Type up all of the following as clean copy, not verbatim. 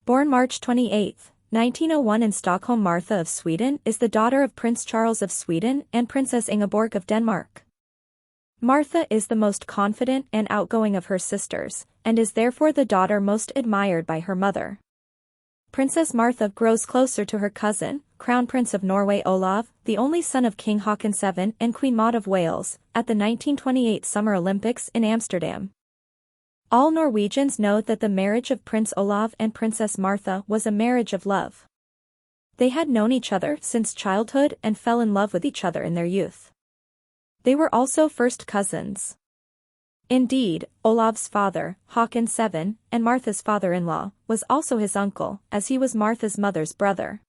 Born March 28, 1901 in Stockholm, Martha of Sweden is the daughter of Prince Charles of Sweden and Princess Ingeborg of Denmark. Martha is the most confident and outgoing of her sisters, and is therefore the daughter most admired by her mother. Princess Martha grows closer to her cousin, Crown Prince of Norway Olav, the only son of King Haakon VII and Queen Maud of Wales, at the 1928 Summer Olympics in Amsterdam. All Norwegians know that the marriage of Prince Olav and Princess Martha was a marriage of love. They had known each other since childhood and fell in love with each other in their youth. They were also first cousins. Indeed, Olav's father, Haakon VII, and Martha's father-in-law, was also his uncle, as he was Martha's mother's brother.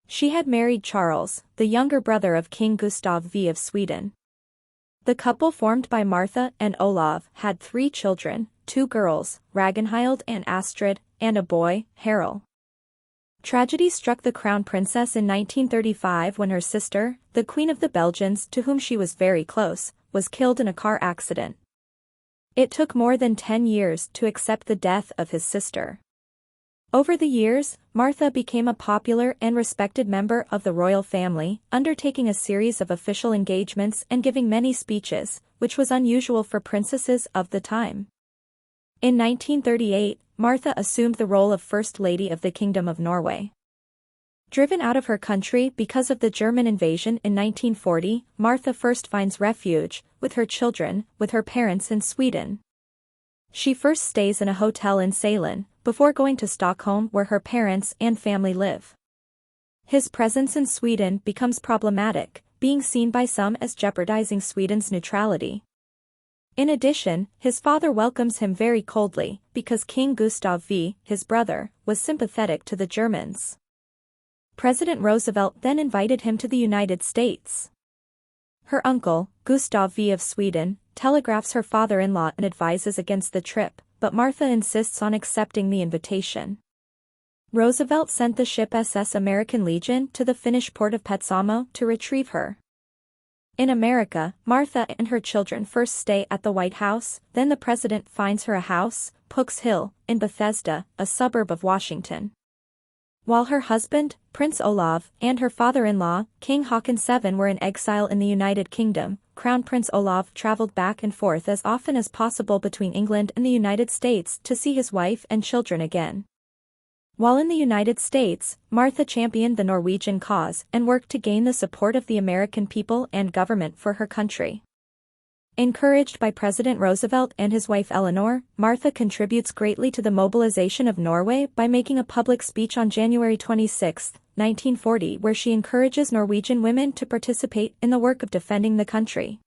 She had married Charles, the younger brother of King Gustav V of Sweden. The couple formed by Martha and Olav had 3 children, 2 girls, Ragnhild and Astrid, and a boy, Harald. Tragedy struck the crown princess in 1935 when her sister, the Queen of the Belgians to whom she was very close, was killed in a car accident. It took more than 10 years to accept the death of his sister. Over the years, Martha became a popular and respected member of the royal family, undertaking a series of official engagements and giving many speeches, which was unusual for princesses of the time. In 1938, Martha assumed the role of First Lady of the Kingdom of Norway. Driven out of her country because of the German invasion in 1940, Martha first finds refuge, with her children, with her parents in Sweden. She first stays in a hotel in Sälen, before going to Stockholm where her parents and family live. His presence in Sweden becomes problematic, being seen by some as jeopardizing Sweden's neutrality. In addition, his father welcomes him very coldly, because King Gustav V, his brother, was sympathetic to the Germans. President Roosevelt then invited him to the United States. Her uncle, Gustav V of Sweden, telegraphs her father-in-law and advises against the trip, but Martha insists on accepting the invitation. Roosevelt sent the ship SS American Legion to the Finnish port of Petsamo to retrieve her. In America, Martha and her children first stay at the White House, then the president finds her a house, Pook's Hill, in Bethesda, a suburb of Washington. While her husband, Prince Olav, and her father-in-law, King Haakon VII were in exile in the United Kingdom, Crown Prince Olav traveled back and forth as often as possible between England and the United States to see his wife and children again. While in the United States, Martha championed the Norwegian cause and worked to gain the support of the American people and government for her country. Encouraged by President Roosevelt and his wife Eleanor, Martha contributes greatly to the mobilization of Norway by making a public speech on January 26, 1940 where she encourages Norwegian women to participate in the work of defending the country.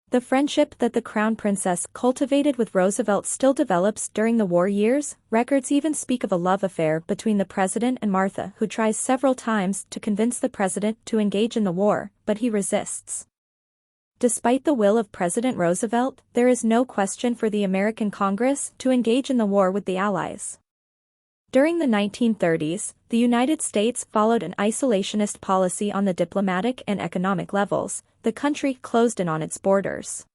The friendship that the Crown Princess cultivated with Roosevelt still develops during the war years. Records even speak of a love affair between the president and Martha, who tries several times to convince the president to engage in the war, but he resists. Despite the will of President Roosevelt, there is no question for the American Congress to engage in the war with the Allies. During the 1930s, the United States followed an isolationist policy on the diplomatic and economic levels. The country closed in on its borders.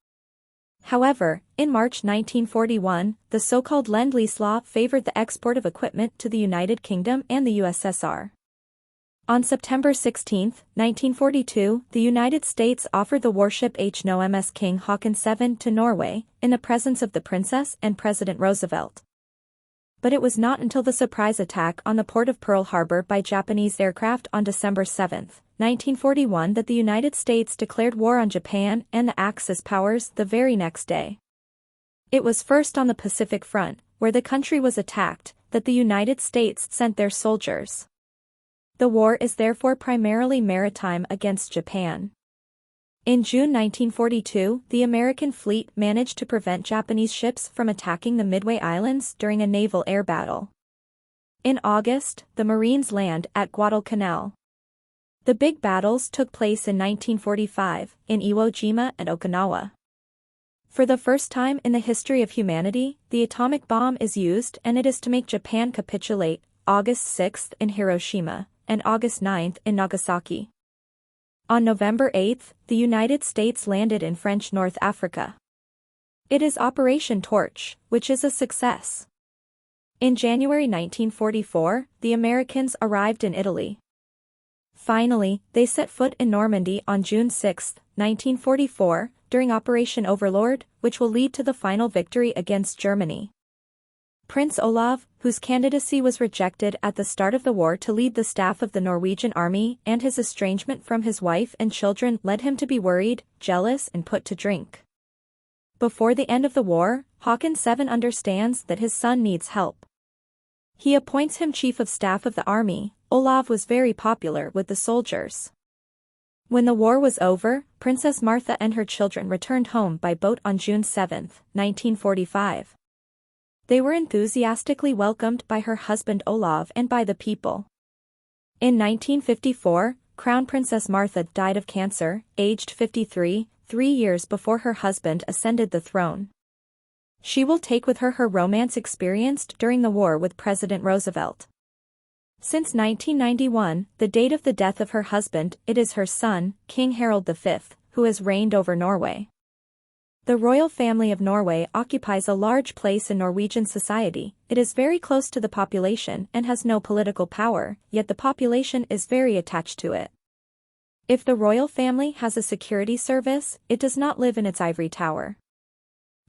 However, in March 1941, the so-called Lend-Lease Law favored the export of equipment to the United Kingdom and the USSR. On September 16, 1942, the United States offered the warship HMS King Haakon VII to Norway, in the presence of the princess and President Roosevelt. But it was not until the surprise attack on the port of Pearl Harbor by Japanese aircraft on December 7, 1941 that the United States declared war on Japan and the Axis powers the very next day. It was first on the Pacific Front, where the country was attacked, that the United States sent their soldiers. The war is therefore primarily maritime against Japan. In June 1942, the American fleet managed to prevent Japanese ships from attacking the Midway Islands during a naval air battle. In August, the Marines land at Guadalcanal. The big battles took place in 1945, in Iwo Jima and Okinawa. For the first time in the history of humanity, the atomic bomb is used, and it is to make Japan capitulate, August 6 in Hiroshima, and August 9 in Nagasaki. On November 8, the United States landed in French North Africa. It is Operation Torch, which is a success. In January 1944, the Americans arrived in Italy. Finally, they set foot in Normandy on June 6, 1944, during Operation Overlord, which will lead to the final victory against Germany. Prince Olav, whose candidacy was rejected at the start of the war to lead the staff of the Norwegian army, and his estrangement from his wife and children led him to be worried, jealous and put to drink. Before the end of the war, Håkon VII understands that his son needs help. He appoints him chief of staff of the army. Olav was very popular with the soldiers. When the war was over, Princess Martha and her children returned home by boat on June 7, 1945. They were enthusiastically welcomed by her husband Olav and by the people. In 1954, Crown Princess Martha died of cancer, aged 53, 3 years before her husband ascended the throne. She will take with her romance experienced during the war with President Roosevelt. Since 1991, the date of the death of her husband, it is her son, King Harald V, who has reigned over Norway. The royal family of Norway occupies a large place in Norwegian society. It is very close to the population and has no political power, yet the population is very attached to it. If the royal family has a security service, it does not live in its ivory tower.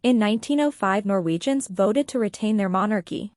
In 1905, Norwegians voted to retain their monarchy.